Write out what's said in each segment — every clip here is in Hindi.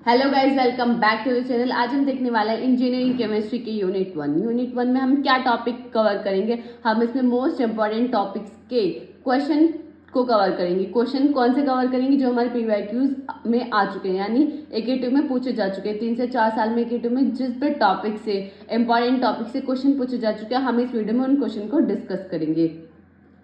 Hello guys, welcome back to the channel. आज हम देखने वाले हैं इंजीनियरिंग केमिस्ट्री के यूनिट वन में हम क्या टॉपिक कवर करेंगे। हम इसमें मोस्ट इंपॉर्टेंट टॉपिक्स के क्वेश्चन को कवर करेंगे। क्वेश्चन कौन से कवर करेंगे? जो हमारे पीवाईक्यूज में आ चुके हैं, यानी एकेटीव में पूछे जा चुके हैं। 3 से 4 साल में एकेटीव में जिस भी टॉपिक से इंपॉर्टेंट टॉपिक से क्वेश्चन पूछे जा चुके हैं, हम इस वीडियो में उन क्वेश्चन को डिस्कस करेंगे,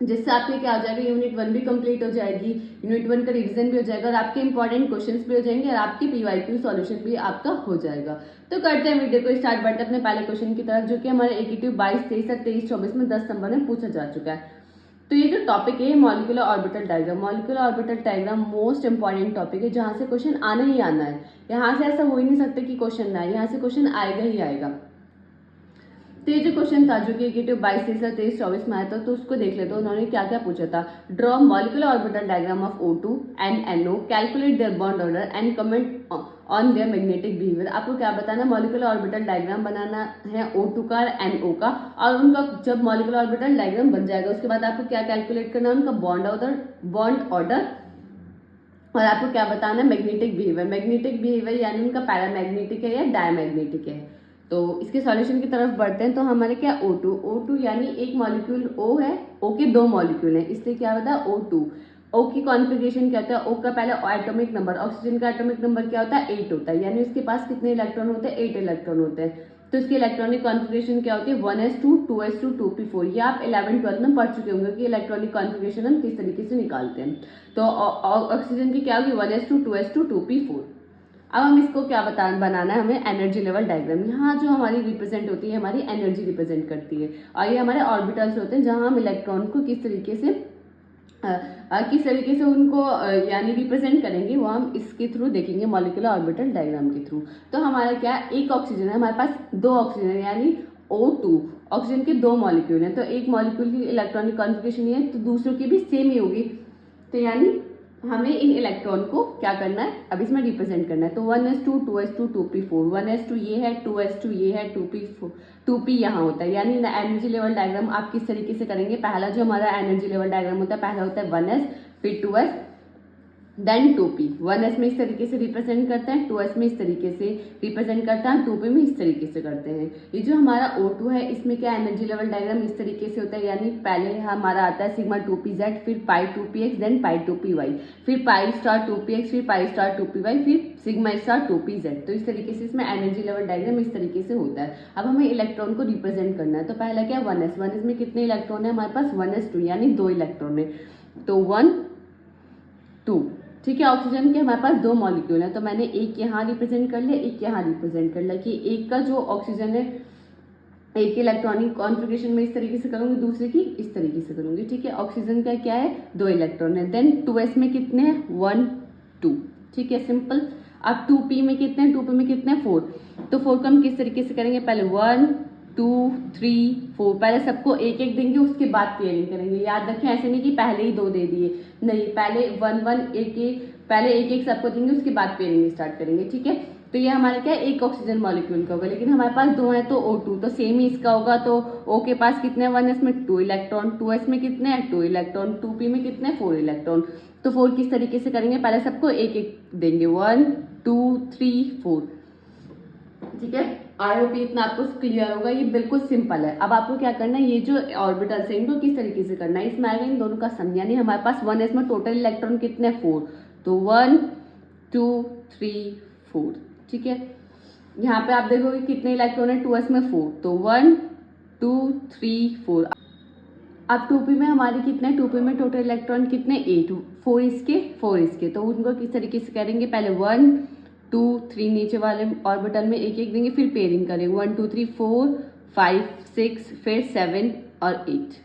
जिससे आपके क्या हो जाएगा, यूनिट 1 भी कंप्लीट हो जाएगी, यूनिट 1 का रिवीजन भी हो जाएगा और आपके इंपॉर्टेंट क्वेश्चंस भी हो जाएंगे और आपकी पीवाईक्यू सॉल्यूशन भी आपका हो जाएगा। तो करते हैं वीडियो को स्टार्ट। बढ़ते हैं अपने पहले क्वेश्चन की तरफ, जो कि हमारे एकेटीव 22, 23 और 23, 24 में 10 नंबर में पूछा जा चुका है। तो ये जो टॉपिक है molecular orbital diagram. Molecular orbital diagram most important topic है, जहां से क्वेश्चन आना ही आना है। यहाँ से ऐसा हो ही नहीं सकता कि क्वेश्चन ना आए, यहाँ से क्वेश्चन आएगा ही आएगा। तो ये जो क्वेश्चन था, जो कि एकेटीव 22, 23, 23, 24 में आया था, तो उसको देख लेते हैं उन्होंने क्या क्या पूछा था। Draw molecular orbital diagram of O2 and NO, calculate their bond order and comment on their magnetic behaviour. आपको क्या बताना, मॉलिक्यूलर ऑर्बिटल डायग्राम बनाना है O2 का और NO का, और उनका जब मॉलिक्यूलर ऑर्बिटल डायग्राम बन जाएगा उसके बाद आपको क्या कैलकुलेट करना है, उनका बॉन्ड ऑर्डर, और आपको क्या बताना है, मैग्नेटिक बिहेवियर। मैग्नेटिक बिहेवियर यानी उनका पैरामैग्नेटिक है या डायमैग्नेटिक है। तो इसके सॉल्यूशन की तरफ बढ़ते हैं। तो हमारे क्या O2 यानी एक मॉलिक्यूल O है, O के 2 मॉलिक्यूल हैं, इसलिए क्या होता है O2। O की कॉन्फ़िगरेशन क्या होता है, O का पहले एटॉमिक नंबर, ऑक्सीजन का एटॉमिक नंबर क्या होता है 8 होता है, यानी उसके पास कितने इलेक्ट्रॉन होते हैं 8 इलेक्ट्रॉन होते हैं। तो इसकी इलेक्ट्रॉनिक कॉन्फ़िगरेशन क्या होती है 1s2 2s2 2p4। ये आप 11th 12th में पढ़ चुके होंगे कि इलेक्ट्रॉनिक कॉन्फ़िगरेशन हम किस तरीके से निकालते हैं। तो ऑक्सीजन की क्या होगी 1s2 2s2 2p4। अब हम इसको क्या बनाना है, हमें एनर्जी लेवल डायग्राम। यहाँ जो हमारी रिप्रेजेंट होती है, हमारी एनर्जी रिप्रेजेंट करती है, और ये हमारे ऑर्बिटल्स होते हैं, जहाँ हम इलेक्ट्रॉन को किस तरीके से उनको यानी रिप्रेजेंट करेंगे, वो हम इसके थ्रू देखेंगे, मॉलिक्यूलर ऑर्बिटल डायग्राम के थ्रू। तो हमारा क्या, एक ऑक्सीजन है, हमारे पास 2 ऑक्सीजन है, यानी O2 ऑक्सीजन के 2 मॉलिक्यूल हैं। तो एक मॉलिक्यूल की इलेक्ट्रॉनिक कॉन्फ़िगरेशन ये है, तो दूसरों की भी सेम ही होगी। तो यानी हमें इन इलेक्ट्रॉन को क्या करना है, अब इसमें रिप्रेजेंट करना है। तो 1s2 2s2 2p4, 1s2 ये है, 2s2 ये है, 2p यहाँ होता है। यानी एनर्जी लेवल डायग्राम आप किस तरीके से करेंगे, पहला जो हमारा एनर्जी लेवल डायग्राम होता है, पहला होता है 1s, फिर 2s, देन 2p। 1s में इस तरीके से रिप्रेजेंट करते हैं, 2s में इस तरीके से रिप्रेजेंट करते हैं, 2p में इस तरीके से करते हैं। ये जो हमारा O2 है, इसमें क्या एनर्जी लेवल डायग्राम इस तरीके से होता है, यानी पहले हमारा आता है सिग्मा 2pz, फिर पाई 2px, देन पाई 2py, फिर पाई स्टार 2px, फिर पाई स्टार 2py, फिर सिग्मा स्टार 2pz। तो इस तरीके से इसमें एनर्जी लेवल डायग्राम इस तरीके से होता है। अब हमें इलेक्ट्रॉन को रिप्रेजेंट करना है। तो पहला क्या 1s में कितने इलेक्ट्रॉन है, हमारे पास 1s2 यानी 2 इलेक्ट्रॉन है। तो 1 2, ठीक है। ऑक्सीजन के हमारे पास 2 मॉलिक्यूल हैं, तो मैंने एक यहाँ रिप्रेजेंट कर लिया, एक यहाँ रिप्रेजेंट कर लिया, कि एक का जो ऑक्सीजन है, एक इलेक्ट्रॉनिक कॉन्फ़िगरेशन में इस तरीके से करूंगी, दूसरे की इस तरीके से करूंगी, ठीक है। ऑक्सीजन का क्या है 2 इलेक्ट्रॉन है। देन 2s में कितने हैं 1 2, ठीक है, सिंपल। अब 2p में कितने हैं, 2p में कितने हैं 4। तो 4 को हम किस तरीके से करेंगे, पहले 1 2 3 4, पहले सबको एक एक देंगे, उसके बाद पेयरिंग करेंगे। याद रखें, ऐसे नहीं कि पहले ही 2 दे दिए, नहीं, पहले 1 1 एक एक, पहले एक एक सबको देंगे, उसके बाद पेयरिंग स्टार्ट करेंगे, ठीक है। तो ये हमारे क्या एक ऑक्सीजन मॉलिक्यूल का होगा, लेकिन हमारे पास 2 है तो O2 तो सेम ही इसका होगा। तो O के पास कितने 1s में 2 इलेक्ट्रॉन, 2s में कितने हैं 2 इलेक्ट्रॉन, 2p में कितने 4 इलेक्ट्रॉन। तो 4 किस तरीके से करेंगे, पहले सबको एक एक देंगे, 1 2 3 4, ठीक है। आई होप इतना आपको क्लियर होगा, ये बिल्कुल सिंपल है। अब आपको क्या करना है, ये जो ऑर्बिटल्स है इनको किस तरीके से करना है, इसमें आएगा इन दोनों का सम, यानी हमारे पास 1s में टोटल इलेक्ट्रॉन कितने 4, तो 1 2 3 4, ठीक है। यहाँ पे आप देखोगे कितने इलेक्ट्रॉन है 2s में 4, तो 1 2 3 4। अब 2p में हमारे कितने, 2p में टोटल इलेक्ट्रॉन कितने 8, 4 इसके 4 इसके। तो उनको किस तरीके से करेंगे, पहले 1 2 3 नीचे वाले ऑर्बिटल में एक एक देंगे, फिर पेयरिंग करेंगे 1 2 3 4 5 6, फिर 7 और 8,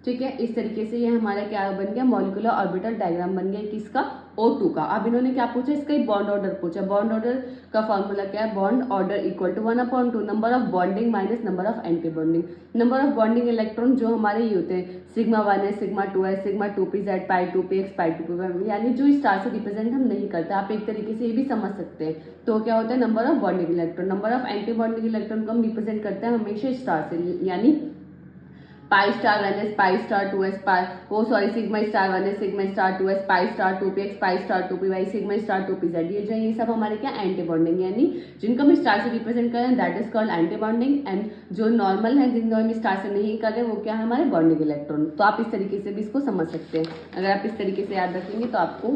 ठीक है। इस तरीके से ये हमारा क्या बन गया, मॉलिक्यूलर ऑर्बिटल डायग्राम बन गया किसका, O2 का। अब इन्होंने क्या पूछा, इसका ही बॉन्ड ऑर्डर पूछा। बॉन्ड ऑर्डर का फॉर्मूला क्या है, bond order equal to 1/2 number of bonding minus number of anti bonding. Number of bonding electron जो हमारे ये होते हैं sigma 1s sigma 2s sigma 2pz pi 2px pi 2py, यानी जो स्टार से रिप्रेजेंट हम नहीं करते, आप एक तरीके से ये भी समझ सकते हैं। तो क्या होता है number of bonding electron, number of anti bonding electron को हम रिप्रेजेंट करते हैं हमेशा स्टार से, यानी pi star 1s pi star 2s sigma star 1s sigma star 2s pi star 2px pi star 2py sigma star 2pz। ये जो है ये सब हमारे क्या एंटी बॉन्डिंग, यानी जिनको हम स्टार से रिप्रेजेंट कर रहे हैं that is called anti bonding, and जो नॉर्मल है जिनको हम स्टार से नहीं कर रहे वो क्या है हमारे बॉन्डिंग इलेक्ट्रॉन। तो आप इस तरीके से भी इसको समझ सकते हैं, अगर आप इस तरीके से याद रखेंगे तो आपको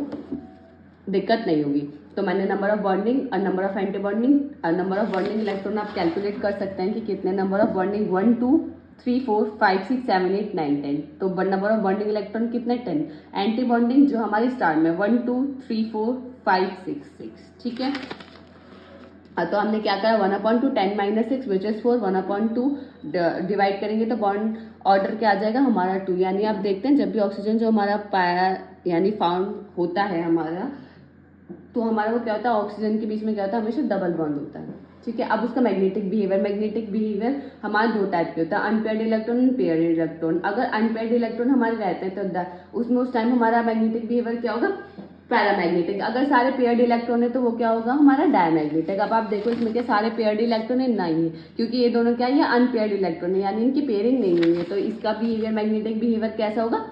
दिक्कत नहीं होगी। तो मैंने नंबर ऑफ बॉन्डिंग और नंबर ऑफ एंटी बॉन्डिंग और नंबर ऑफ बॉन्डिंग इलेक्ट्रॉन आप कैलकुलेट कर सकते हैं कि कितने नंबर ऑफ बॉन्डिंग 1 2 3 4 5 6 7 8 9 10। तो नंबर ऑफ बॉन्डिंग इलेक्ट्रॉन कितने 10। एंटी बॉन्डिंग जो हमारी स्टार में 1 2 3 4 5 6 6, ठीक है। तो हमने क्या करा 1/2 10 - 6 विच इज 4, 1/2 डिवाइड करेंगे तो बॉन्ड ऑर्डर क्या आ जाएगा हमारा 2। यानी आप देखते हैं जब भी ऑक्सीजन जो हमारा पाया यानी फाउंड होता है हमारा, तो हमारा वो क्या होता है ऑक्सीजन के बीच में क्या होता है हमेशा डबल बॉन्ड होता है, ठीक है। अब उसका मैग्नेटिक बिहेवियर हमारे दो टाइप के होता है, unpaired electron and paired electron. अगर अनपेयर्ड इलेक्ट्रॉन हमारे रहते हैं तो उसमें उस टाइम हमारा मैग्नेटिक बिहेवियर क्या होगा पैरामैग्नेटिक। अगर सारे पेयर्ड इलेक्ट्रॉन है तो वो क्या होगा हमारा डायमैग्नेटिक। अब आप देखो इसमें क्या सारे पेयर्ड इलेक्ट्रॉन है नहीं है, क्योंकि ये दोनों क्या है ये अनपेयर्ड इलेक्ट्रॉन है यानी इनकी पेयरिंग नहीं हुई है, तो इसका बिहेवियर मैग्नेटिक बिहेवियर कैसा होगा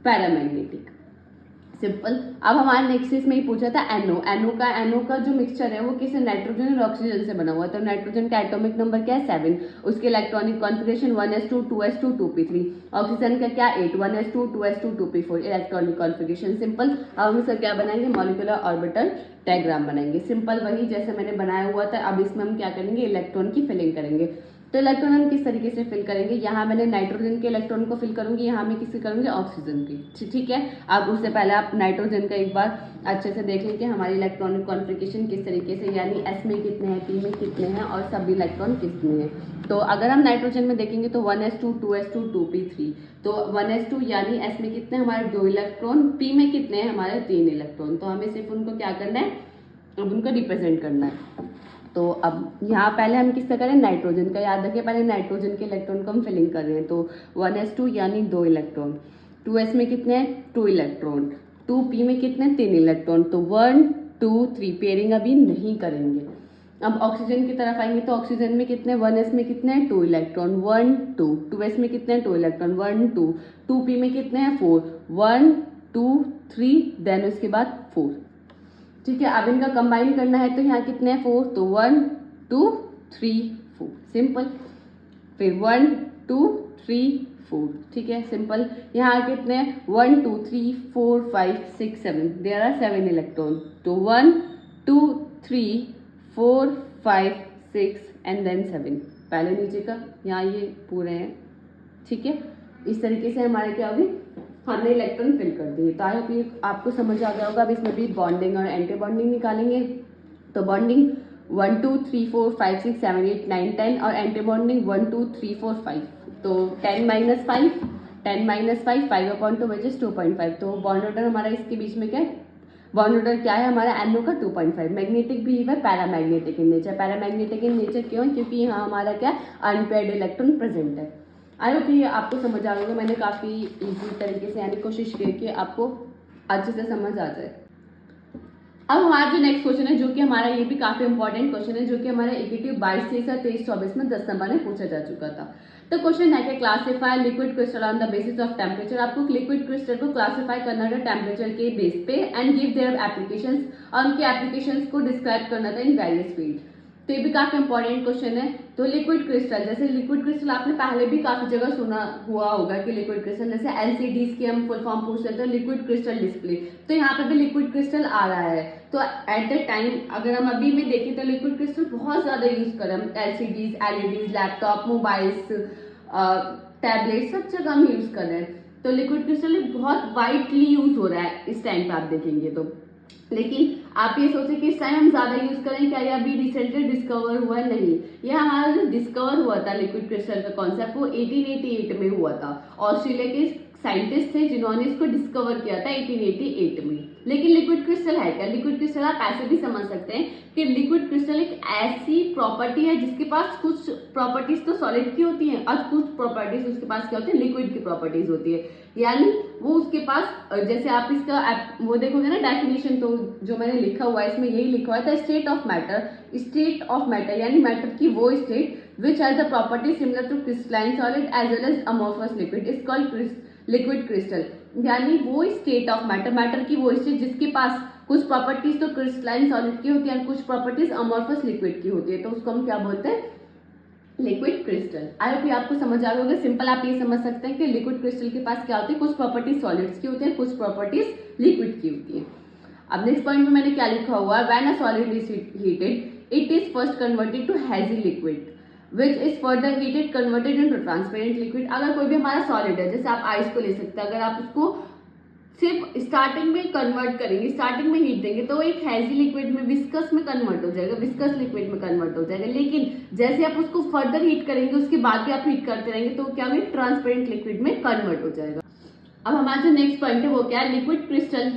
पैरामैग्नेटिक, सिंपल। अब हमारे नेक्स्ट इसमें ही पूछा था एनओ का जो मिक्सचर है वो किस नाइट्रोजन और ऑक्सीजन से बना हुआ है। तो नाइट्रोजन का एटॉमिक नंबर क्या है 7, उसके electronic configuration 1s2 2s2 2p3। Oxygen का क्या 8 1s2 2s2 2p4 electronic configuration, simple. अब हम इसका क्या बनाएंगे मॉलिक्यूलर ऑर्बिटल डायग्राम बनाएंगे, सिंपल वही जैसे मैंने बनाया हुआ था। अब इसमें हम क्या करेंगे इलेक्ट्रॉन की फिलिंग करेंगे। तो इलेक्ट्रॉन हम किस तरीके से फिल करेंगे, यहाँ मैंने नाइट्रोजन के इलेक्ट्रॉन को फिल करूंगी, यहाँ मैं किससे करूंगी ऑक्सीजन की, ठीक है। अब उससे पहले आप नाइट्रोजन का एक बार अच्छे से देख लें कि हमारी इलेक्ट्रॉनिक कॉन्फिगरेशन किस तरीके से, यानी एस में कितने हैं पी में कितने हैं और सभी इलेक्ट्रॉन कितने हैं। तो अगर हम नाइट्रोजन में देखेंगे तो 1s2 2s2 2p3। तो 1s2 यानी एस में कितने हमारे 2 इलेक्ट्रॉन, पी में कितने हैं हमारे 3 इलेक्ट्रॉन। तो हमें सिर्फ उनको क्या करना है अब उनको रिप्रेजेंट करना है। तो अब यहाँ पहले हम किसका करें नाइट्रोजन का, याद रखिए पहले नाइट्रोजन के इलेक्ट्रॉन को हम फिलिंग कर रहे हैं। तो 1s2 यानी 2 इलेक्ट्रॉन, 2s में कितने हैं 2 इलेक्ट्रॉन, 2p में कितने 3 इलेक्ट्रॉन। तो 1 2 3 पेयरिंग अभी नहीं करेंगे। अब ऑक्सीजन की तरफ आएंगे तो ऑक्सीजन में कितने 1s में कितने हैं 2 इलेक्ट्रॉन 1 2, 2s में कितने हैं 2 इलेक्ट्रॉन 1 2, 2p में कितने हैं 4 1 2 3 देन उसके बाद 4, ठीक है। अब इनका कंबाइन करना है तो यहाँ कितने हैं 4, तो 1 2 3 4, सिंपल। फिर 1 2 3 4, ठीक है सिंपल। यहाँ कितने 1 2 3 4 5 6 7 देयर आर 7 इलेक्ट्रॉन। तो 1 2 3 4 5 6 एंड देन 7, पहले नीचे का यहाँ ये पूरे हैं, ठीक है। इस तरीके से हमारे क्या होगी हमने इलेक्ट्रॉन फिल कर दिए। तो आई होप ये आपको समझ आ गया होगा। अब इसमें भी बॉन्डिंग और एंटी बॉन्डिंग निकालेंगे। तो बॉन्डिंग 1 2 3 4 5 6 7 8 9 10 और एंटी बॉन्डिंग 1 2 3 4 5। तो 10 - 5 5/2 विच इज 2.5। तो बॉन्ड ऑर्डर हमारा इसके बीच में क्या है बॉन्ड ऑर्डर क्या है हमारा NO का 2.5। Magnetic behaviour paramagnetic in nature, paramagnetic in nature क्यों, क्योंकि यहाँ हमारा क्या अनपेयर्ड इलेक्ट्रॉन प्रेजेंट है। आई होप ये आपको समझ आ गया। मैंने काफ़ी इजी तरीके से यानी कोशिश की कि आपको अच्छे से समझ आ जाए। अब हमारा जो नेक्स्ट क्वेश्चन है जो कि हमारा ये भी काफी इंपॉर्टेंट क्वेश्चन है, जो कि हमारे EKT 22 से 23-24 में 10 नंबर में पूछा जा चुका था। तो क्वेश्चन है कि classify liquid crystal on the basis of temperature. आपको लिक्विड क्रिस्टल को क्लासीफाई करना था टेम्परेचर के बेस पे एंड गिव देयर एप्लीकेशंस, और उनके एप्लीकेशंस को डिस्क्राइब करना था इन वेरियस फील्ड। तो ये भी काफी इंपॉर्टेंट क्वेश्चन है। तो लिक्विड क्रिस्टल, जैसे लिक्विड क्रिस्टल आपने पहले भी काफी जगह सुना हुआ होगा कि लिक्विड क्रिस्टल, जैसे LCDs की हम फुल फॉर्म पूछ लेते हैं लिक्विड क्रिस्टल डिस्प्ले। तो यहाँ पे भी लिक्विड क्रिस्टल आ रहा है। तो एट द टाइम अगर हम अभी में देखें तो लिक्विड क्रिस्टल बहुत ज्यादा यूज कर रहे हैं, LCDs LEDs laptop mobiles tablet सब जगह हम यूज कर रहे हैं। तो लिक्विड क्रिस्टल बहुत वाइडली यूज हो रहा है इस टाइम पे आप देखेंगे तो। लेकिन आप ये सोचे कि इस टाइम हम ज्यादा यूज करें, क्या ये अभी रिसेंटली डिस्कवर हुआ नहीं। ये हमारा जो डिस्कवर हुआ था लिक्विड क्रिस्टल का कॉन्सेप्ट वो 1888 में हुआ था। ऑस्ट्रेलिया के साइंटिस्ट थे जिन्होंने इसको डिस्कवर किया था 1888 में। लेकिन लिक्विड क्रिस्टल है क्या? लिक्विड क्रिस्टल आप ऐसे भी समझ सकते हैं कि लिक्विड क्रिस्टल एक ऐसी प्रॉपर्टी है जिसके पास कुछ प्रॉपर्टीज तो सॉलिड की होती हैं और कुछ प्रॉपर्टीज उसके पास क्या होती है, लिक्विड की प्रॉपर्टीज होती है। यानी वो उसके पास, जैसे आप इसका वो देखोगे ना डेफिनेशन, तो जो मैंने लिखा हुआ है इसमें यही लिखा हुआ है, स्टेट ऑफ मैटर यानी मैटर की वो state which has the properties similar to crystalline solid as well as amorphous liquid is called liquid crystal। यानी वो स्टेट ऑफ मैटर की वो स्टेट जिसके पास कुछ प्रॉपर्टीज तो क्रिस्टलाइन सॉलिड की होती है और कुछ प्रॉपर्टीज अमॉर्फस लिक्विड की होती है, तो उसको हम क्या बोलते हैं, लिक्विड क्रिस्टल। आई होप ये आपको समझ आ गया। सिंपल आप ये समझ सकते हैं कि लिक्विड क्रिस्टल के पास क्या होती है, कुछ प्रॉपर्टीज सॉलिड्स की होती है, कुछ प्रॉपर्टीज लिक्विड की होती है। अब नेक्स्ट पॉइंट में मैंने क्या लिखा हुआ है, when a solid is heated it is first converted to hazy liquid which is further heated converted into transparent liquid। अगर कोई भी हमारा सॉलिड है, जैसे आप आइस को ले सकते हैं, अगर आप उसको सिर्फ स्टार्टिंग में कन्वर्ट करेंगे, स्टार्टिंग में हीट देंगे तो वो एक हेजी लिक्विड में, विस्कस में कन्वर्ट हो जाएगा, विस्कस लिक्विड में कन्वर्ट हो जाएगा। लेकिन जैसे आप उसको फर्दर हीट करेंगे, उसके बाद भी आप हीट करते रहेंगे तो क्या होगा, ट्रांसपेरेंट लिक्विड में कन्वर्ट हो जाएगा। अब हमारा जो नेक्स्ट पॉइंट है वो क्या है, liquid crystal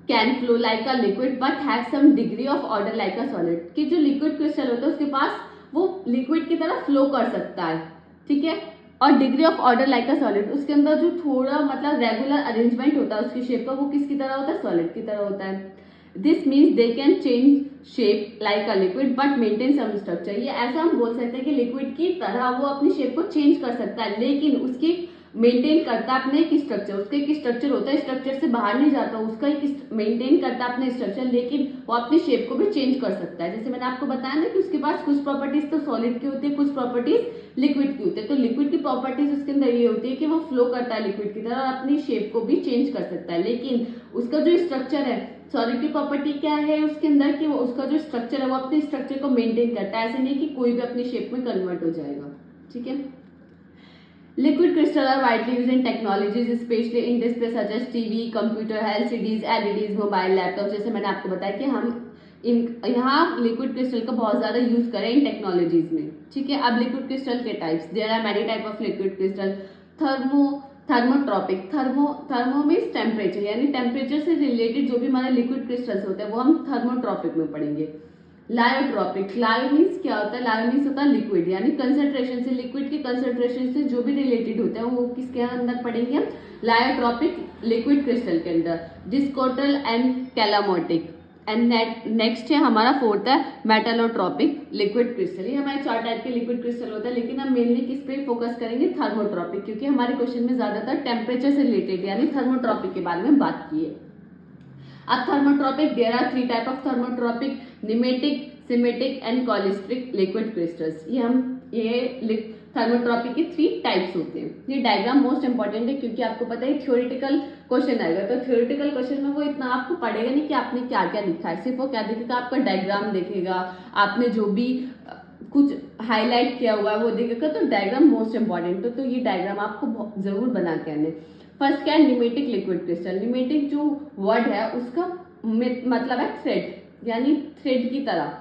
can flow like a liquid but have some degree of order like a solid. कि जो लिक्विड क्रिस्टल होता है उसके पास वो लिक्विड की तरह फ्लो कर सकता है, ठीक है, और degree of order like a solid, उसके अंदर जो थोड़ा मतलब रेगुलर अरेंजमेंट होता है उसकी शेप का, वो किसकी तरह होता है, सॉलिड की तरह होता है। This means they can change shape like a liquid but maintain some structure. ये ऐसा हम बोल सकते हैं कि लिक्विड की तरह वो अपनी शेप को चेंज कर सकता है, लेकिन उसकी मेंटेन करता है अपने एक स्ट्रक्चर, उसका एक स्ट्रक्चर होता है, स्ट्रक्चर से बाहर नहीं जाता, उसका एक मेंटेन करता है अपने स्ट्रक्चर, लेकिन वो अपनी शेप को भी चेंज कर सकता है। जैसे मैंने आपको बताया ना कि उसके पास कुछ प्रॉपर्टीज तो सॉलिड की होती है, कुछ प्रॉपर्टीज लिक्विड की होती है। तो लिक्विड की प्रॉपर्टीज उसके अंदर ये होती है कि वो फ्लो करता है लिक्विड की तरह और अपनी शेप को भी चेंज कर सकता है, लेकिन उसका जो स्ट्रक्चर है, सॉलिड की प्रॉपर्टी क्या है उसके अंदर कि वो उसका जो स्ट्रक्चर है वो अपने स्ट्रक्चर को मेंटेन करता है, ऐसे नहीं कि कोई भी अपनी शेप में कन्वर्ट हो जाएगा, ठीक है। Liquid crystal are widely used in technologies, especially in display such as TV, computer, LCDs, LEDs, mobile, laptop. जैसे मैंने आपको बताया कि हम यहाँ लिक्विड क्रिस्टल का बहुत ज्यादा यूज करें इन टेक्नोलॉजीज में, ठीक है। अब लिक्विड क्रिस्टल के types, there are many type of liquid crystal. Thermotropic, thermo means temperature, यानी टेम्परेचर से रिलेटेड जो भी हमारे लिक्विड क्रिस्टल्स होते हैं वो हम थर्मोट्रॉपिक में पढ़ेंगे। लायोट्रॉपिक, लायो मीन्स क्या होता है, लायो मीन्स होता है लिक्विड, यानी कंसंट्रेशन से, लिक्विड की कंसंट्रेशन से जो भी रिलेटेड होता है वो किसके अंदर पढ़ेंगे हम, लायोट्रॉपिक लिक्विड क्रिस्टल के अंदर। डिस्कोटल एंड कैलामोटिक। एंड नेक्स्ट है हमारा फोर्थ है मेटालोट्रॉपिक लिक्विड क्रिस्टल। ये हमारे 4 टाइप के लिक्विड क्रिस्टल होता है, लेकिन हम मेनली किस पे फोकस करेंगे, थर्मोट्रॉपिक, क्योंकि हमारे क्वेश्चन में ज्यादातर टेम्परेचर से रिलेटेड यानी थर्मोट्रॉपिक के बारे में बात की है। अब thermotropic, there are 3 type of thermotropic, nematic, smectic and cholesteric liquid crystals. ये थर्मोट्रॉपिक के 3 टाइप्स होते हैं। ये डायग्राम मोस्ट इंपॉर्टेंट है क्योंकि आपको पता है थ्योरेटिकल क्वेश्चन आएगा, तो थ्योरेटिकल क्वेश्चन में वो इतना आपको पढ़ेगा नहीं कि आपने क्या क्या लिखा है, सिर्फ वो क्या देखेगा, आपका डायग्राम देखेगा, आपने जो भी कुछ हाईलाइट किया हुआ है वो देखेगा, तो डायग्राम मोस्ट इंपॉर्टेंट है, तो ये डायग्राम आपको जरूर बना के आने। फर्स्ट क्या है, निमेटिक लिक्विड क्रिस्टल। निमेटिक जो वर्ड है उसका मतलब है थ्रेड, यानी थ्रेड की तरह।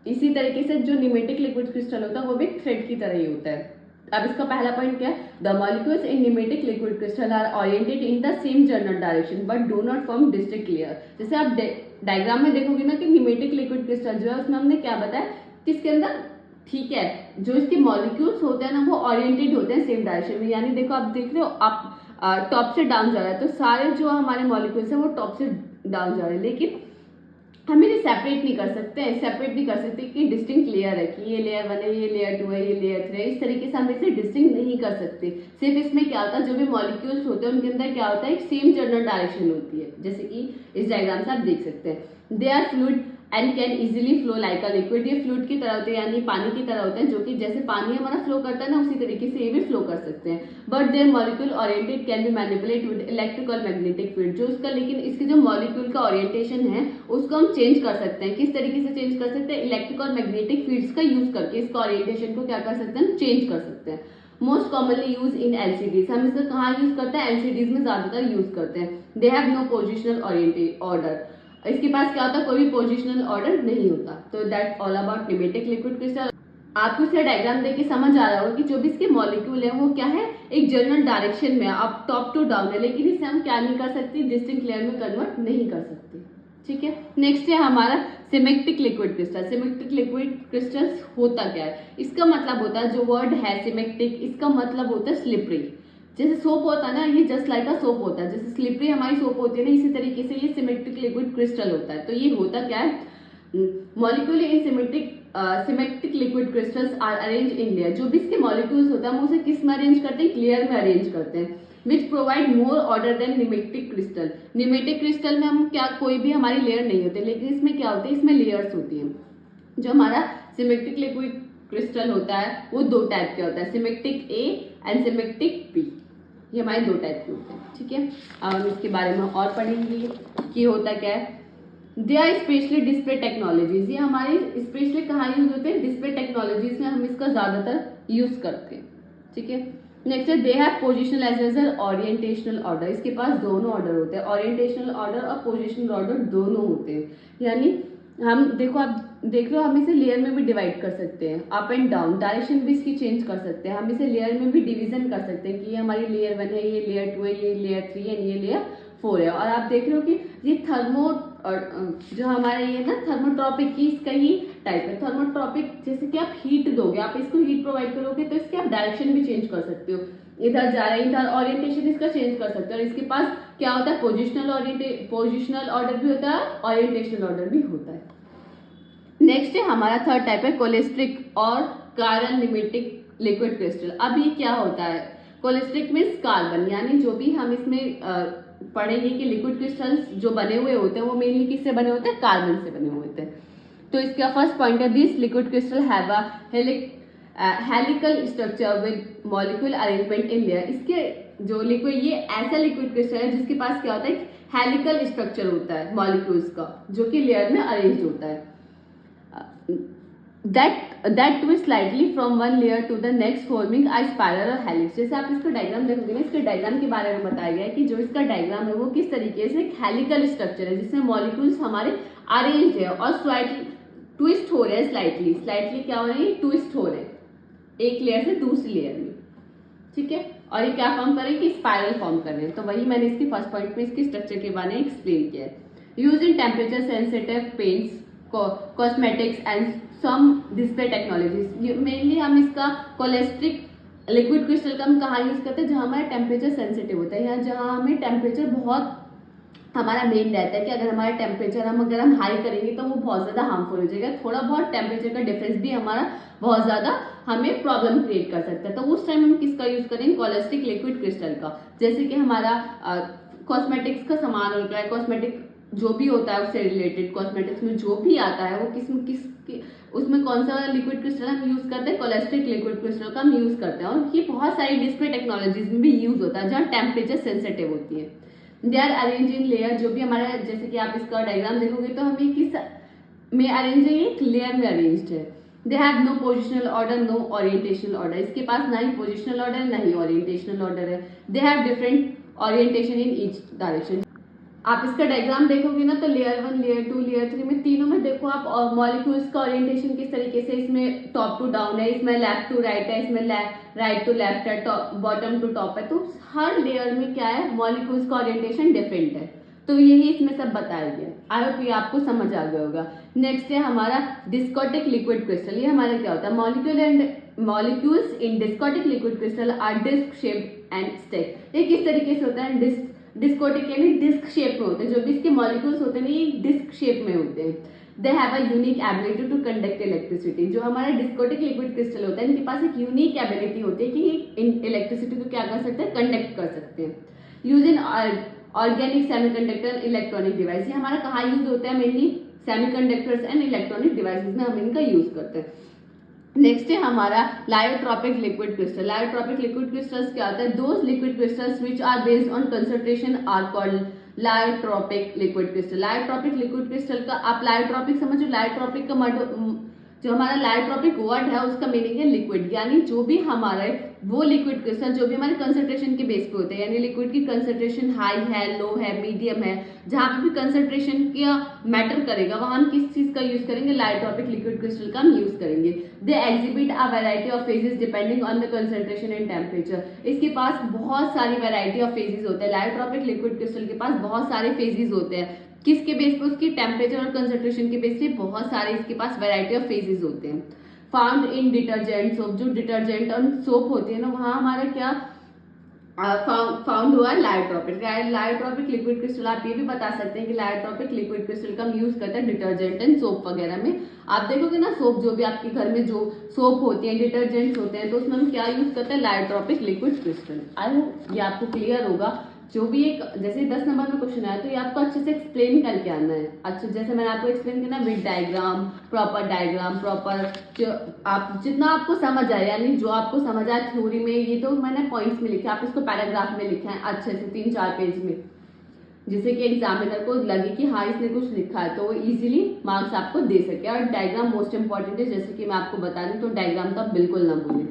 इसी तरीके से जो निमेटिक लिक्विड क्रिस्टल होता है वो भी थ्रेड की तरह ही होता है। अब इसका पहला पॉइंट क्या है, the molecules in nematic liquid crystal are oriented in the same general direction but do not form distinct layer. जैसे आप डायग्राम में देखोगे ना कि निमेटिक लिक्विड क्रिस्टल जो है उसमें हमने क्या बताया कि इसके अंदर, ठीक है, जो इसके मॉलिक्यूल्स होते हैं ना वो ओरिएंटेड होते हैं सेम डायरेक्शन में, यानी देखो आप देख रहे हो आप टॉप से डाउन जा रहा है, तो सारे जो हमारे मॉलिक्यूल्स है वो टॉप से डाउन जा रहे हैं, लेकिन हम इन्हें सेपरेट नहीं कर सकते कि डिस्टिंक्ट लेयर है कि ये लेयर 1 है, ये लेयर 2 है, ये लेयर 3 है, इस तरीके से हम इसे डिस्टिंक्ट नहीं कर सकते। सिर्फ इसमें क्या होता है, जो भी मॉलिक्यूल्स होते हैं उनके अंदर क्या होता है, एक सेम जनरल डायरेक्शन होती है, जैसे कि इस डायग्राम से आप देख सकते हैं। They are fluid and can easily flow like a liquid. ये फ्लूइड की तरह होते हैं यानी पानी की तरह होते हैं, जो कि जैसे पानी हमारा फ्लो करता है ना उसी तरीके से ये भी फ्लो कर सकते हैं। But their molecule oriented can be manipulated with electric और मैग्नेटिक फील्ड। जो उसका, लेकिन इसके जो मॉलिक्यूल का ओरिएंटेशन है उसको हम चेंज कर सकते हैं। किस तरीके से चेंज कर सकते हैं, इलेक्ट्रिक और मैग्नेटिक फील्ड्स का यूज करके इसका ओरिएंटेशन को क्या कर सकते हैं, चेंज कर सकते हैं। Most commonly use in LCDs. हम इसका कहाँ यूज करते हैं, एलसीडीज में ज्यादातर यूज करते हैं। They have no positional oriented order. इसके पास क्या होता है, कोई भी पोजिशनल ऑर्डर नहीं होता। तो that all about pneumatic liquid crystal. आपको इसका डायग्राम देख के समझ आ रहा होगा कि जो भी इसके मॉलिक्यूल है वो क्या है, एक जनरल डायरेक्शन में अब टॉप टू डाउन है, लेकिन इसे हम क्या नहीं कर सकते, डिस्टिंक्ट लेयर में कन्वर्ट नहीं कर सकते। ठीक है, नेक्स्ट है हमारा symmetric liquid crystal. Symmetric liquid crystals होता क्या है, इसका मतलब होता है, जो वर्ड है सिमेट्रिक, इसका मतलब होता है स्लिपरी। जैसे सोप होता है ना, ये जस्ट लाइक अ सोप होता है, जैसे स्लिपरी हमारी सोप होती है ना, इसी तरीके से ये सिमेट्रिक लिक्विड क्रिस्टल होता है। तो ये होता क्या है, molecule in symmetric liquid crystals are arrange in layer. जो भी इसके मॉलिक्यूल्स होता है हम उसे किस में अरेंज करते हैं, लेयर में अरेंज करते हैं, which provide more order than nematic crystal. Nematic crystal में हम क्या, कोई भी हमारी लेयर नहीं होते, लेकिन इसमें क्या होते हैं, इसमें लेयर्स होती हैं। जो हमारा सिमेट्रिक लिक्विड क्रिस्टल होता है वो दो टाइप के होता है, symmetric A and symmetric B. ये हमारे दो टाइप के होते हैं। ठीक है, अब हम इसके बारे में और पढ़ेंगे कि होता क्या है। They are specially display technologies, ये हमारे स्पेशली कहाँ यूज होते हैं, डिस्प्ले टेक्नोलॉजीज में हम इसका ज्यादातर यूज करते हैं। ठीक है, नेक्स्ट है they have positional as well as orientational order. इसके पास दोनों ऑर्डर होते हैं, ओरिएंटेशनल ऑर्डर और पोजिशनल ऑर्डर दोनों होते हैं। यानी हम देखो, आप देख लो, हम इसे लेयर में भी डिवाइड कर सकते हैं, अप एंड डाउन डायरेक्शन भी इसकी चेंज कर सकते हैं। हम इसे लेयर में भी डिवीजन कर सकते हैं कि ये हमारी लेयर 1 है, ये लेयर 2 है, ये लेयर 3 है, ये लेयर 4 है। और आप देख रहे हो कि ये जो हमारा ये ना थर्मोट्रॉपिक की इसका ही टाइप है। थर्मोट्रॉपिक जैसे कि आप हीट दोगे, आप इसको हीट प्रोवाइड करोगे तो इसके आप डायरेक्शन भी चेंज कर सकते हो, इधर जा रहा है, इधर ओरिएंटेशन इसका चेंज कर सकते हो। और इसके पास क्या होता है, पोजिशनल ऑर्डर भी होता है, ओरिएंटेशनल ऑर्डर भी होता है। नेक्स्ट है हमारा थर्ड टाइप है कोलेस्ट्रिक और कार्बन निमेटिक लिक्विड क्रिस्टल। अब ये क्या होता है, कोलेस्ट्रिक मीन्स कार्बन, यानी जो भी हम इसमें पढ़ेंगे कि लिक्विड क्रिस्टल्स जो बने हुए होते हैं वो मेनली किससे बने होते हैं, कार्बन से बने हुए होते हैं। तो इसका फर्स्ट पॉइंट है, this liquid crystal have a helical structure with molecule arrangement in layer. इसके जो लिक्विड, ये ऐसा लिक्विड क्रिस्टल है जिसके पास क्या होता है, हेलिकल स्ट्रक्चर होता है मॉलिक्यूल्स का, जो कि लेयर में अरेंज होता है। that twist slightly from one layer to the next forming a spiral or helix। जैसे आप इसका डायग्राम देखोगे ना, इसके डायग्राम के बारे में बताया गया है कि जो इसका डायग्राम है वो किस तरीके से हेलिकल स्ट्रक्चर है, जिसमें मॉलिक्यूल्स हमारे अरेंज है और स्लाइटली ट्विस्ट हो रहे हैं, स्लाइटली क्या हो रहे हैं, ट्विस्ट हो रहे हैं एक लेयर से दूसरी लेयर में। ठीक है, और ये क्या फॉर्म कर रहे हैं कि स्पाइरल फॉर्म कर रहे हैं। तो वही मैंने इसके फर्स्ट पॉइंट में इसके स्ट्रक्चर के बारे में एक्सप्लेन किया है। Use in temperature sensitive paints, cosmetics and some display technologies. Mainly हम इसका कोलेस्ट्रिक लिक्विड क्रिस्टल का हम कहाँ यूज करते हैं, जहाँ हमारा टेम्परेचर सेंसिटिव होता है, या जहाँ हमें टेम्परेचर बहुत हमारा मेन रहता है कि अगर हमारा टेम्परेचर अगर हम हाई करेंगे तो वो बहुत ज़्यादा हार्मफुल हो जाएगा। थोड़ा बहुत टेम्परेचर का डिफरेंस भी हमारा बहुत ज़्यादा हमें प्रॉब्लम क्रिएट कर सकता है। तो उस टाइम हम किसका यूज करेंगे, कोलेस्ट्रिक लिक्विड क्रिस्टल का। जैसे कि हमारा कॉस्मेटिक्स का सामान होता है, कॉस्मेटिक जो भी होता है उससे रिलेटेड, कॉस्मेटिक्स में जो भी आता है वो उसमें कौन सा लिक्विड क्रिस्टल हम यूज करते हैं, कोलेस्ट्रिक लिक्विड क्रिस्टल का हम यूज करते हैं। और ये बहुत सारी डिस्प्ले टेक्नोलॉजीज में भी यूज होता है जहाँ टेम्परेचर सेंसिटिव होती है। They are arrange in layer, जो भी हमारा, जैसे कि आप इसका डायग्राम देखोगे तो हमें किस में अरेंज है, एक लेयर में अरेंज्ड है। They have no positional order, no orientational order. इसके पास ना ही पोजिशनल ऑर्डर ना ही ओरिएंटेशनल ऑर्डर है। They have different orientation in each direction. आप इसका डायग्राम देखोगे ना तो लेयर 1, लेयर 2, लेयर 3 में तीनों में देखो आप मॉलिक्यूल्स का ओरिएंटेशन किस तरीके से, इसमें टॉप टू डाउन है, इसमें लेफ्ट टू राइट है, इसमें राइट टू लेफ्ट है, बॉटम टू टॉप है। तो हर लेयर में क्या है, मॉलिक्यूल्स का ओरिएंटेशन डिफरेंट है। तो यही इसमें सब बताया गया। आई होप ये आपको समझ आ गया होगा। नेक्स्ट है हमारा डिस्कोटिक लिक्विड क्रिस्टल। ये हमारा क्या होता है, molecules in discotic liquid crystal are disc shaped and stack. ये किस तरीके से होता है, डिस्कोटिक यानी डिस्क शेप में होते हैं। जो भी इसके मॉलिक्यूल्स होते हैं ना, ये डिस्क शेप में होते हैं। They have a unique ability to conduct electricity. जो हमारा डिस्कोटिक लिक्विड क्रिस्टल होता है, इनके पास एक यूनिक एबिलिटी होती है कि इलेक्ट्रिसिटी को क्या कर सकते हैं, कंडक्ट कर सकते हैं। Use in organic semiconductor electronic device. ये हमारा कहाँ यूज होता है, mainly semiconductors and electronic devices में हम इनका यूज करते हैं। नेक्स्ट है हमारा lyotropic liquid crystal. Lyotropic liquid crystals क्या होता है, those liquid crystals which are based on concentration are called lyotropic liquid crystal. Lyotropic liquid crystal का आप लायोट्रॉपिक समझो, लायोट्रॉपिक का जो हमारा लायोट्रॉपिक वर्ड है उसका मीनिंग है लिक्विड, यानी जो भी हमारे वो लिक्विड क्रिस्टल जो भी हमारे कंसंट्रेशन के बेस पे होते हैं, यानी लिक्विड की कंसंट्रेशन हाई है, लो है, मीडियम है, जहां पे भी कंसंट्रेशन का मैटर करेगा वहां हम किस चीज का यूज करेंगे, लायोट्रॉपिक लिक्विड क्रिस्टल का हम यूज करेंगे। They exhibit a variety of phases depending on the concentration and temperature. इसके पास बहुत सारी वैरायटी ऑफ फेजेस होते हैं, लायोट्रॉपिक लिक्विड क्रिस्टल के पास बहुत सारे फेजेस होते हैं। किसके बेस पे, उसकी टेम्परेचर और कंसंट्रेशन के बेस पे बहुत सारे इसके पास वैरायटी ऑफ फेजेस होते हैं। फाउंड इन डिटर्जेंट सोप, जो डिटर्जेंट और सोप होती है ना वहां हमारा क्या फाउंड हुआ है, लायोट्रॉपिक। लायोट्रॉपिक लिक्विड क्रिस्टल आप ये भी बता सकते हैं कि लायोट्रॉपिक लिक्विड क्रिस्टल का हम यूज करते हैं डिटर्जेंट एंड सोप वगैरह में। आप देखोगे ना सोप, जो भी आपके घर में जो सोप होती है, डिटर्जेंट्स होते हैं, तो उसमें हम क्या यूज करते हैं, lyotropic liquid crystal. I hope ये आपको क्लियर होगा। जो भी एक जैसे 10 नंबर में क्वेश्चन आया तो ये आपको अच्छे से एक्सप्लेन करके आना है। अच्छा, जैसे मैंने आपको एक्सप्लेन किया ना, विद डायग्राम, प्रॉपर आप जितना आपको समझ आए, यानी जो आपको समझ आए थ्योरी में, ये तो मैंने पॉइंट्स में लिखा, आप इसको पैराग्राफ में लिखा है अच्छे से 3-4 पेज में, जिससे कि एग्जामिनर को लगे कि हाँ इसने कुछ लिखा है, तो वो इजीली मार्क्स आपको दे सके। और डायग्राम मोस्ट इंपॉर्टेंट है, जैसे कि मैं आपको बता दूं, तो डायग्राम तो आप बिल्कुल ना भूलें।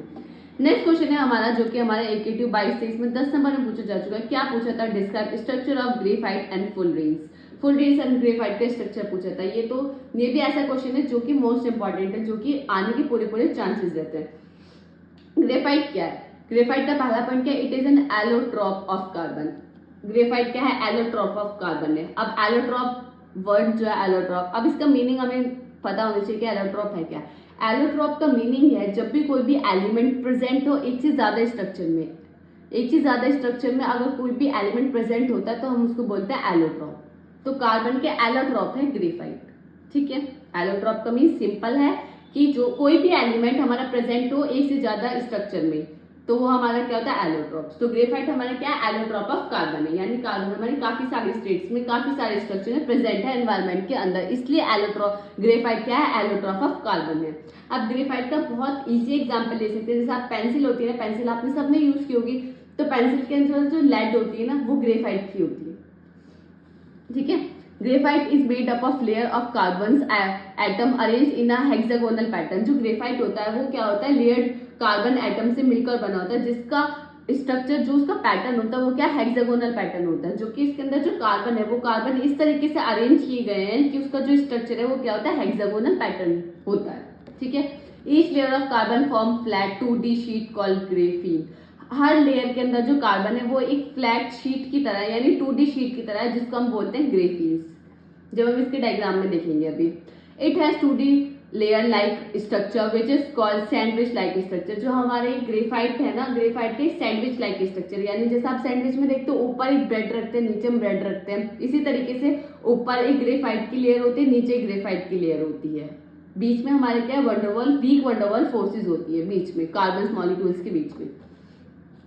नेक्स्ट क्वेश्चन है हमारा, जो कि हमारे एकेटिव 22-23 में 10 नंबर में पूछा जा चुका है। क्या पूछा था, describe structure of graphite and fullerenes and graphite का स्ट्रक्चर पूछा था। ये भी ऐसा क्वेश्चन है जो कि मोस्ट इंपॉर्टेंट है, जो कि आने के पूरे चांसेस रहते हैं। ग्रेफाइट क्या है, ग्रेफाइट का पहला पॉइंट क्या है, it is N allotrope of carbon. Graphite क्या है, एलोट्रॉप ऑफ कार्बन है। अब एलोट्रॉप वर्ड जो है एलोट्रॉप, अब इसका मीनिंग हमें पता होना चाहिए कि एलोट्रॉप है क्या। एलोट्रॉप का मीनिंग है जब भी कोई भी एलिमेंट प्रेजेंट हो एक से ज्यादा स्ट्रक्चर में, अगर कोई भी एलिमेंट प्रेजेंट होता है तो हम उसको बोलते हैं एलोट्रॉप। तो कार्बन के एलोट्रॉप है ग्रेफाइट, ठीक है। एलोट्रॉप का मीन सिंपल है कि जो कोई भी एलिमेंट हमारा प्रेजेंट हो एक से ज्यादा स्ट्रक्चर में, तो वो हमारा क्या होता है, एलोट्रॉप। तो ग्रेफाइट हमारा क्या है, एलोट्रॉप ऑफ कार्बन है, यानी कार्बन हमारी काफी सारी स्टेट्स में काफी सारे स्ट्रक्चर में प्रेजेंट है एनवायरमेंट के अंदर, इसलिए ग्रेफाइट क्या है, एलोट्रॉप ऑफ कार्बन है। अब ग्रेफाइट का बहुत इजी एग्जांपल ले सकते हैं, जैसे आप पेंसिल होती है ना, पेंसिल आपने सबने यूज की होगी, तो पेंसिल के अंदर जो लेड होती है ना वो ग्रेफाइट की होती है, ठीक है। Graphite is made up of layer of carbon atom arrange in a hexagonal pattern. जो ग्रेफाइट होता है वो क्या होता है, लेयर्ड कार्बन एटम से मिलकर बना होता है, जिसका स्ट्रक्चर जो उसका पैटर्न होता है वो क्या, हेक्सागोनल पैटर्न होता है, जो कि इसके अंदर जो कार्बन है वो कार्बन इस तरीके से अरेंज किए गए हैं कि उसका जो स्ट्रक्चर है वो क्या होता है, हेक्सागोनल पैटर्न होता है, ठीक है। Each layer of carbon form flat 2D sheet called graphene. Her layer के अंदर जो कार्बन है वो एक फ्लैट शीट की तरह है, यानी 2D शीट की तरह है, जिसको हम बोलते हैं ग्रेफीन्स, जब हम इसके डायग्राम में देखेंगे अभी। It has 2D layer like structure which is called sandwich like structure. जो हमारे ग्रेफाइट है ना, ग्रेफाइट के सैंडविच लाइक स्ट्रक्चर, यानी जैसे आप सैंडविच में देखते हो ऊपर एक ब्रेड रखते हैं, नीचे में ब्रेड रखते हैं, इसी तरीके से ऊपर एक ग्रेफाइट की लेयर होती है, नीचे ग्रेफाइट की लेयर होती है, बीच में हमारे क्या वीक वंडरवॉल फोर्सेज होती है बीच में, कार्बन मॉलिक्यूल्स के बीच में।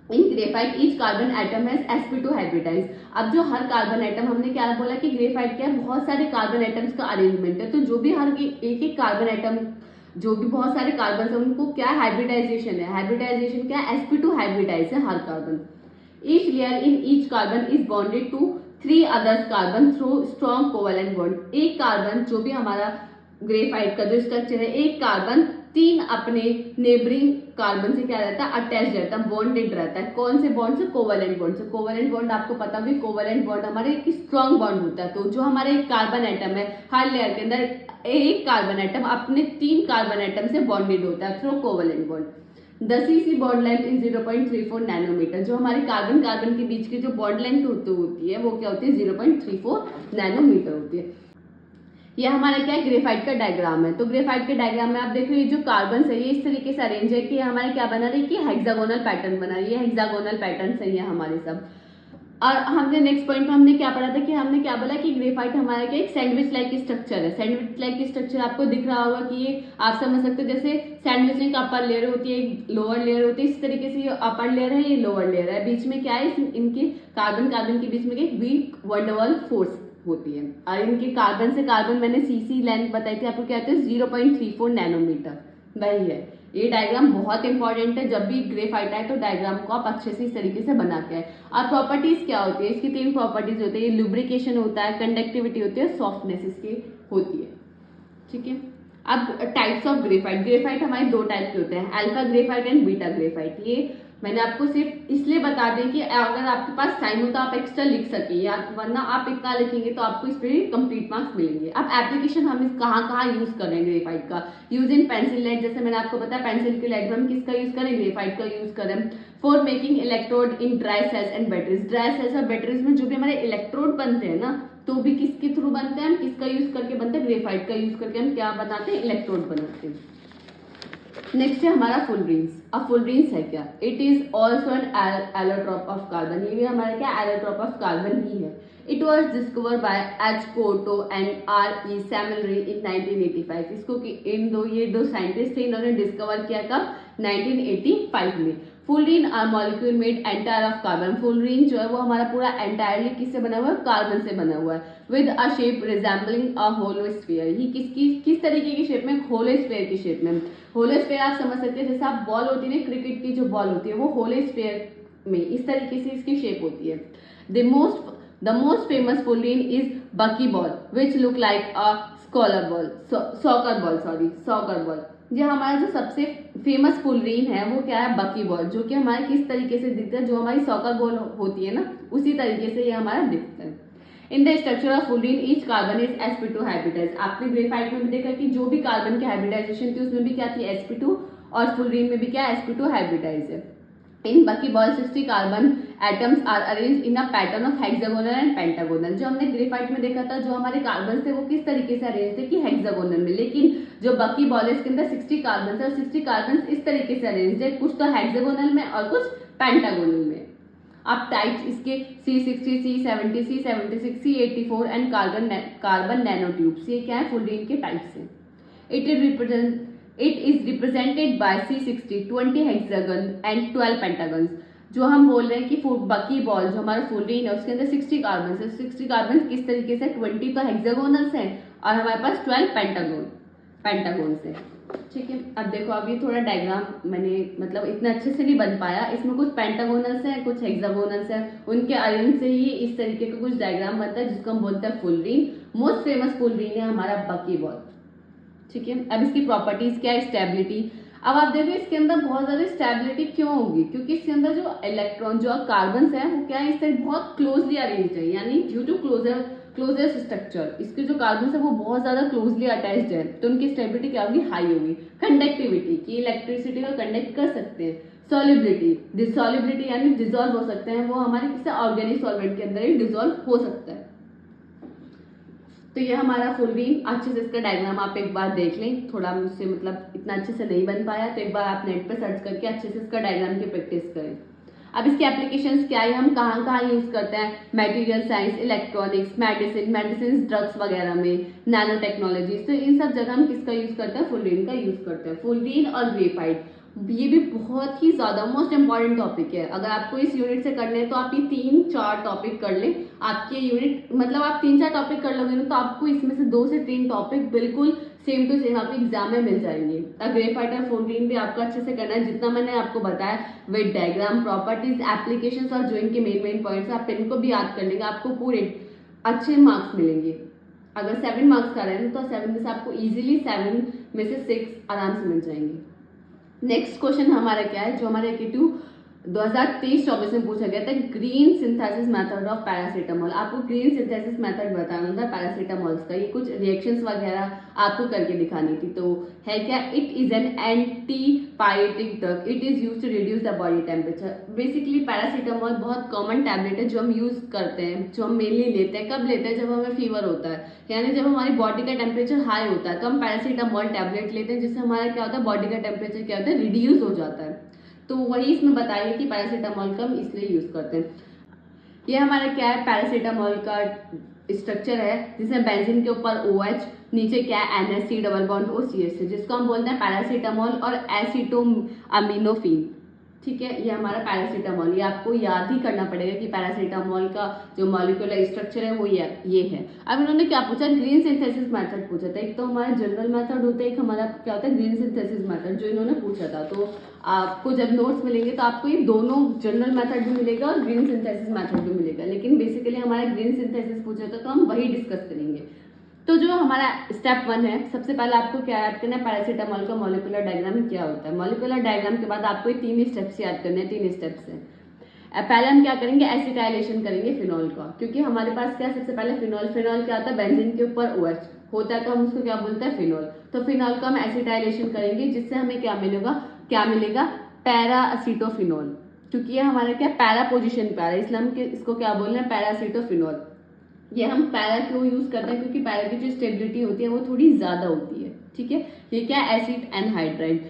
In graphite each carbon atom has sp2 hybridize. अब जो हर कार्बन एटम, हमने क्या बोला कि ग्रेफाइट क्या है, बहुत सारे कार्बन एटम्स का अरेंजमेंट है, तो जो भी हर एक कार्बन एटम, जो भी बहुत सारे कार्बन है उनको क्या हाइब्रिडाइजेशन है, हाइब्रिडाइजेशन क्या है, sp2 हाइब्रिडाइज है हर carbon. Each layer in each carbon is bonded to 3 others carbon through strong covalent bond. एक कार्बन, जो भी हमारा ग्रेफाइट का जो स्ट्रक्चर है, एक कार्बन 3 अपने नेबरिंग कार्बन से क्या रहता है, अटैच रहता है, बॉन्डेड रहता है। कौन से बॉन्ड से, कोवेलेंट बॉन्ड से। कोवेलेंट बॉन्ड आपको पता होगी, कोवेलेंट बॉन्ड हमारे एक स्ट्रॉन्ग बॉन्ड होता है। तो जो हमारे एक कार्बन एटम है, हर लेयर के अंदर एक कार्बन एटम अपने 3 कार्बन एटम से बॉन्डेड होता है through covalent bond. The CC bond length in 0.34 nanometer. जो हमारी कार्बन कार्बन के बीच की जो बॉन्ड लेंथ होती है वो क्या होती है, 0.34 नैनोमीटर होती है। ये हमारा क्या है, ग्रेफाइट का डायग्राम है। तो ग्रेफाइट के डायग्राम में आप देख रहे हो, ये जो कार्बन है ये इस तरीके से अरेंज है कि हमारे क्या बना रही है, कि हेक्सागोनल पैटर्न बना रही है, हेक्सागोनल पैटर्न सही है हमारे सब। और हमने नेक्स्ट पॉइंट में हमने क्या पढ़ा था, कि हमने क्या बोला कि ग्रेफाइट हमारा क्या एक सैंडविच लाइक स्ट्रक्चर है। सैंडविच लाइक स्ट्रक्चर आपको दिख रहा होगा कि ये आप समझ सकते हो, जैसे सैंडविच एक अपर लेयर होती है, एक लोअर लेयर होती है, इस तरीके से ये अपर लेयर है, ये लोअर लेयर है, बीच में क्या है, इनके कार्बन कार्बन के बीच में एक वीक वंडरवॉल फोर्स होती है। और इनके कार्बन से कार्बन मैंने CC लेंथ बताई थी आपको, क्या होती है 0.34 नैनोमीटर, वही है। ये डायग्राम बहुत इंपॉर्टेंट है, जब भी ग्रेफाइट आए तो डायग्राम को आप अच्छे से इस तरीके से बना के आए। और प्रॉपर्टीज क्या होती है, इसकी 3 प्रॉपर्टीज होती है, लुब्रिकेशन होता है, कंडक्टिविटी होती है, सॉफ्टनेस इसकी होती है, ठीक है। अब टाइप्स ऑफ ग्रेफाइट, ग्रेफाइट हमारे दो टाइप के होते हैं, alpha graphite and beta graphite. ये मैंने आपको सिर्फ इसलिए बता दें कि अगर आपके पास टाइम हो तो आप एक्स्ट्रा लिख सके, या वरना आप इतना लिखेंगे तो आपको इस पर कंप्लीट मार्क्स मिलेंगे। अब एप्लीकेशन हम इस कहाँ कहाँ यूज कर रहे हैं ग्रेफाइट का, यूज इन पेंसिल लेड, जैसे मैंने आपको बताया पेंसिल के लेड में हम किसका यूज करें, ग्रेफाइट का यूज करें। For making electrode in dry cells and batteries, dry cells और बैटरीज में जो भी हमारे इलेक्ट्रोड बनते हैं ना, तो भी किसके थ्रू बनते हैं, हम किसका यूज करके बनते हैं, ग्रेफाइट का यूज करके हम क्या बनाते हैं, इलेक्ट्रोड बनाते हैं। नेक्स्ट है हमारा फुलरीन्स। अब फुलरीन्स है क्या, it is also an allotrope of carbon, ये भी हमारा क्या एलोट्रॉप ऑफ कार्बन ही है। It was discover by H कोटो एंड आर ई सैमलरी इन 1985। इसको ये दो साइंटिस्ट थे, इन्होंने डिस्कवर किया कब, 1985 में। Fullerene are molecule made entire of carbon, fullerene जो है वो हमारा पूरा एंटायरली किससे बना हुआ है, कार्बन से बना हुआ है। With a shape resembling a hollow sphere, ये किस तरीके की शेप में, होलो स्फीयर की शेप में। होलो स्फीयर आप समझ सकते हैं, जैसे आप बॉल होती है ना, क्रिकेट की जो बॉल होती है वो होलो स्फीयर में इस तरीके से इसकी शेप होती है। The most famous fullerene is bucky ball which look like a soccer ball. जो हमारा जो सबसे फेमस फुलरीन है वो क्या है, बकी बॉल, जो कि हमारे किस तरीके से दिखता है, जो हमारी सॉकर बॉल होती है ना, उसी तरीके से ये हमारा दिखता है। In the structure of fullerene each carbon is sp2 hybridize. आपने ग्रेफाइट में भी देखा कि जो भी कार्बन की हाइब्रिडाइजेशन थी उसमें भी क्या थी, sp2, और फुलरीन में भी क्या sp2 हाइब्रिडाइज है। In buckyball 60 carbon atoms are arrange in a pattern of hexagonal and pentagonal. जो हमने ग्रेफाइट में देखा था, जो हमारे कार्बन थे वो किस तरीके से अरेंज थे कि हेक्सागोनल में, लेकिन जो बकीबॉल है इसके अंदर 60 कार्बन है और 60 कार्बन इस तरीके से अरेंज है, कुछ तो हेक्सागोनल में और कुछ पेंटागोनल में। अब टाइप्स इसके C60, C70, C76, C84 and carbon nano tubes, ये क्या है, फुलरीन के टाइप्स हैं। It is represented by C60, 20 hexagon and 12 pentagons। जो हम बोल रहे हैं कि बकी बॉल जो हमारा फुलरीन है उसके अंदर 60 कार्बन है, 60 कार्बन किस तरीके से, 20 तो हेक्सागोनल्स हैं और हमारे पास 12 पेंटागोन्स हैं। ठीक है, अब देखो, अब ये थोड़ा डायग्राम मैंने मतलब इतना अच्छे से नहीं बन पाया, इसमें कुछ पेंटागोनल्स हैं कुछ हेक्सागोनल्स हैं, उनके अरेंज से ही इस तरीके का कुछ डायग्राम बनता है जिसको हम बोलते हैं फुलरीन। मोस्ट फेमस फुलरीन है हमारा बकी बॉल। ठीक है, अब इसकी प्रॉपर्टीज क्या है, स्टेबिलिटी। अब आप देखो इसके अंदर बहुत ज्यादा स्टेबिलिटी क्यों होगी, क्योंकि इसके अंदर जो इलेक्ट्रॉन जो कार्बन है वो क्या है, इससे बहुत क्लोजली अरेंज है, यानी ड्यू टू क्लोजर स्ट्रक्चर इसके जो कार्बन है वो बहुत ज्यादा क्लोजली अटैच्ड है, तो उनकी स्टेबिलिटी क्या होगी, हाई होगी। कंडक्टिविटी की इलेक्ट्रिसिटी को कंडक्ट कर सकते हैं। सॉलिबिलिटी, डिसॉलिबिलिटी यानी डिजोल्व हो सकते हैं, वो हमारे किसी ऑर्गेनिक सॉल्वेंट के अंदर ही डिजोल्व हो सकता है। तो ये हमारा फुलरीन, अच्छे से इसका डायग्राम आप एक बार देख लें, थोड़ा मुझसे मतलब इतना अच्छे से नहीं बन पाया तो एक बार आप नेट पे सर्च करके अच्छे से इसका डायग्राम की प्रैक्टिस करें। अब इसके एप्लीकेशंस क्या है, हम कहाँ कहाँ यूज करते हैं, material science, electronics, medicine, drugs वगैरह में, नैनो टेक्नोलॉजीज, तो इन सब जगह हम किसका यूज करते हैं, फुलरीन का यूज करते हैं। फुलरीन और ग्रेफाइट, ये भी बहुत ही ज्यादा मोस्ट इंपॉर्टेंट टॉपिक है। अगर आपको इस यूनिट से करने हैं तो आप ये 3-4 टॉपिक कर लें, आपके यूनिट मतलब आप 3-4 टॉपिक कर लोगे ना तो आपको इसमें से 2 से 3 टॉपिक बिल्कुल सेम टू सेम आपके एग्जाम में मिल जाएंगे। ग्रेफाइट और फुलरीन भी आपको अच्छे से करना है, जितना मैंने आपको बताया विद डायग्राम, प्रॉपर्टीज, एप्लीकेशंस और जो इनके मेन पॉइंट्स आप इनको भी याद कर लेंगे, आपको पूरे अच्छे मार्क्स मिलेंगे। अगर 7 मार्क्स का रहे हैं तो 7 में से आपको इजीली 7 में से 6 आराम से मिल जाएंगे। नेक्स्ट क्वेश्चन हमारा क्या है, जो हमारे AQ 2023-24 में पूछा गया था, green synthesis method of paracetamol. आपको ग्रीन सिंथेसिस मेथड बताना था पैरासीटामोल का, ये कुछ रिएक्शंस वगैरह आपको करके दिखानी थी। तो है क्या, it is an antipyretic drug, it is use to reduce the body temperature. Basically paracetamol बहुत कॉमन टैबलेट है जो हम यूज करते हैं, जो हम मेनली लेते हैं, कब लेते हैं, जब हमें फीवर होता है, यानी जब हमारी बॉडी का टेम्परेचर हाई होता है तो हम पैरासीटामोल टैबलेट लेते हैं, जिससे हमारा क्या होता है, बॉडी का टेम्परेचर क्या होता है, रिड्यूस हो जाता है। तो वही इसमें बताइए कि पैरासीटामोल का हम इसलिए यूज करते हैं। ये हमारा क्या है, पैरासीटामोल का स्ट्रक्चर है, जिसमें बेंजीन के ऊपर OH, नीचे क्या है NH डबल बॉन्ड OCH है, जिसको हम बोलते हैं पैरासीटामोल और एसिटोअमीनोफेन। ठीक है, ये हमारा पैरासीटामोल, ये आपको याद ही करना पड़ेगा कि पैरासीटामोल का जो मॉलिक्यूलर स्ट्रक्चर है वो ये है। अब इन्होंने क्या पूछा, ग्रीन सिंथेसिस मेथड पूछा था। एक तो हमारा जनरल मेथड होता है, एक हमारा क्या होता है ग्रीन सिंथेसिस मेथड, जो इन्होंने पूछा था। तो आपको जब नोट्स मिलेंगे तो आपको ये दोनों जनरल मेथड भी मिलेगा और ग्रीन सिंथेसिस मेथड भी मिलेगा, लेकिन बेसिकली हमारा ग्रीन सिंथेसिस पूछा था तो हम वही डिस्कस करेंगे। तो जो हमारा स्टेप 1 है, सबसे पहले आपको क्या याद करना है, पैरासीटामोल का मॉलिक्यूलर डायग्राम क्या होता है। मॉलिक्यूलर डायग्राम के बाद आपको ये 3 स्टेप्स याद करने हैं, 3 स्टेप्स हैं। पहले हम क्या करेंगे, एसिटाइलेशन करेंगे फिनॉल का, क्योंकि हमारे पास क्या सबसे पहले फिनॉल क्या होता है, बेंजीन के ऊपर OH होता है तो हम उसको क्या बोलते हैं, फिनॉल। तो फिनॉल का हम एसिटाइलेशन करेंगे, जिससे हमें क्या मिलेगा, पैरासीटोफिनॉल, क्योंकि ये हमारा क्या पैरा पोजिशन पे आ रहा है, इसलिए हम इसको क्या बोल रहे हैं, पैरासीटोफिनॉल। ये हम पैरा क्यों यूज करते हैं, क्योंकि पैरा की जो स्टेबिलिटी होती है वो थोड़ी ज्यादा होती है, ठीक है। ये क्या एसिड एनहाइड्राइड,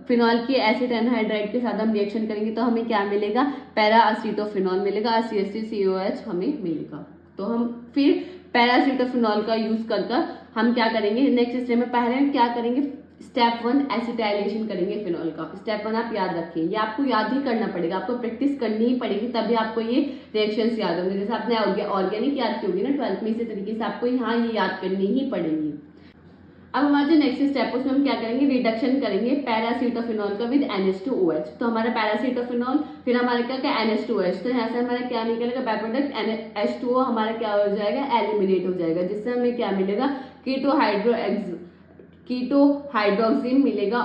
फिनॉल की एसिड एनहाइड्राइड के साथ हम रिएक्शन करेंगे तो हमें क्या मिलेगा, पैरासीटोफिनॉल मिलेगा, CH3COH हमें मिलेगा। तो हम फिर पैरासीटोफिनॉल का यूज कर हम क्या करेंगे, नेक्स्ट स्टेप में पहले हम क्या करेंगे, स्टेप 1 एसिटाइलेशन करेंगे फिनॉल का। स्टेप 1 आप याद रखें, ये आपको याद ही करना पड़ेगा, आपको प्रैक्टिस करनी ही पड़ेगी, तभी आपको ये रिएक्शंस याद होंगे। जैसे आपने ऑर्गेनिक याद की होगी ना 12th में, इसी तरीके से आपको यहाँ ये याद करनी ही पड़ेगी। अब हमारा जो नेक्स्ट स्टेप है उसमें हम क्या करेंगे, रिडक्शन करेंगे पैरासीटोफिनॉल का विद NH2OH। तो हमारा पैरासीटोफिनॉल, फिर हमारा क्या NH2OH, तो यहाँ से हमारा क्या निकलेगा, बाय प्रोडक्ट H2O हमारा क्या हो जाएगा, एलिमिनेट हो जाएगा, जिससे हमें क्या मिलेगा, कीटोहाइड्रोक्सिन मिलेगा।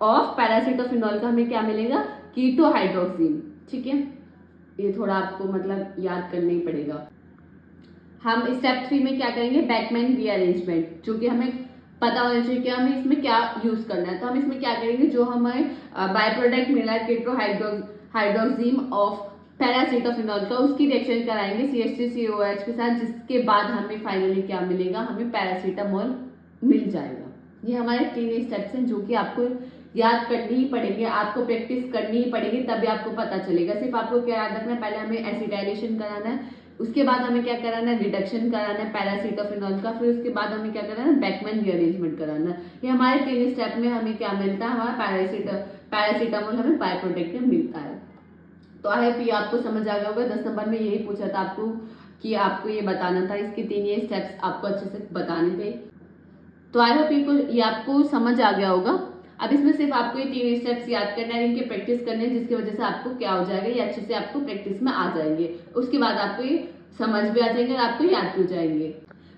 ऑफ पैरासीटोफिनॉल का हमें क्या मिलेगा, कीटोहाइड्रोक्सिन, ठीक है। ये थोड़ा आपको मतलब याद करना ही पड़ेगा। हम स्टेप 3 में क्या करेंगे, बैकमैन रीअरेंजमेंट, जो कि हमें पता होना चाहिए कि हमें इसमें क्या यूज करना है। तो हम इसमें क्या करेंगे, जो हमें बाय प्रोडक्ट मिला है कीटोहाइड्रोक्सिन ऑफ पैरासीटोफिनॉल का, उसकी रिएक्शन कराएंगे CH3COH के साथ, जिसके बाद हमें फाइनली क्या मिलेगा, हमें पैरासीटामोल मिल जाएगा। ये हमारे 3 स्टेप्स हैं जो कि आपको याद करनी ही पड़ेंगे, आपको प्रैक्टिस करनी ही पड़ेगी, तभी आपको पता चलेगा। सिर्फ आपको क्या याद रखना है, पहले हमें एसिटाइलेशन कराना है, उसके बाद हमें क्या कराना है, रिडक्शन कराना है पैरासीटोफिनॉल का, फिर उसके बाद हमें क्या कराना है, बैकमैन रीअरेंजमेंट कराना है। ये हमारे 3 स्टेप में हमें क्या मिलता है, हमारा पैरासीटामोल हमें बाय प्रोडक्ट में मिलता है। तो आई होप ये आपको समझ आ गया होगा। 10 नंबर में यही पूछा था आपको कि आपको ये बताना था, इसके 3 स्टेप्स आपको अच्छे से बताने थे। तो आई होप ये आपको समझ आ गया होगा। अब इसमें सिर्फ आपको ये 3 स्टेप्स याद करना है, इनकी प्रैक्टिस करनी है, जिसकी वजह से आपको क्या हो जाएगा, ये अच्छे से आपको प्रैक्टिस में आ जाएंगे। उसके बाद आपको ये समझ भी आ जाएंगे और आपको याद भी हो जाएंगे।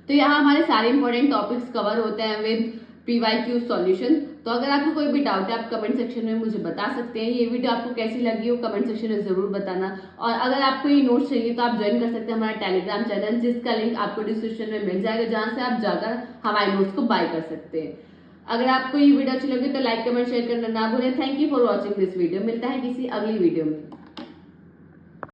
तो यहाँ हमारे सारे इंपॉर्टेंट टॉपिक्स कवर होते हैं विद PYQ सॉल्यूशन। तो अगर आपको कोई भी डाउट है, आप कमेंट सेक्शन में मुझे बता सकते हैं। ये वीडियो आपको कैसी लगी हो कमेंट सेक्शन में जरूर बताना। और अगर आपको ये नोट्स चाहिए तो आप ज्वाइन कर सकते हैं हमारा टेलीग्राम चैनल, जिसका लिंक आपको डिस्क्रिप्शन में मिल जाएगा, जहां से आप जाकर हमारे नोट्स को बाय कर सकते हैं। अगर आपको ये वीडियो अच्छी लगी तो लाइक कमेंट शेयर करना ना भूलें। Thank you for watching this video. मिलता है किसी अगली वीडियो में।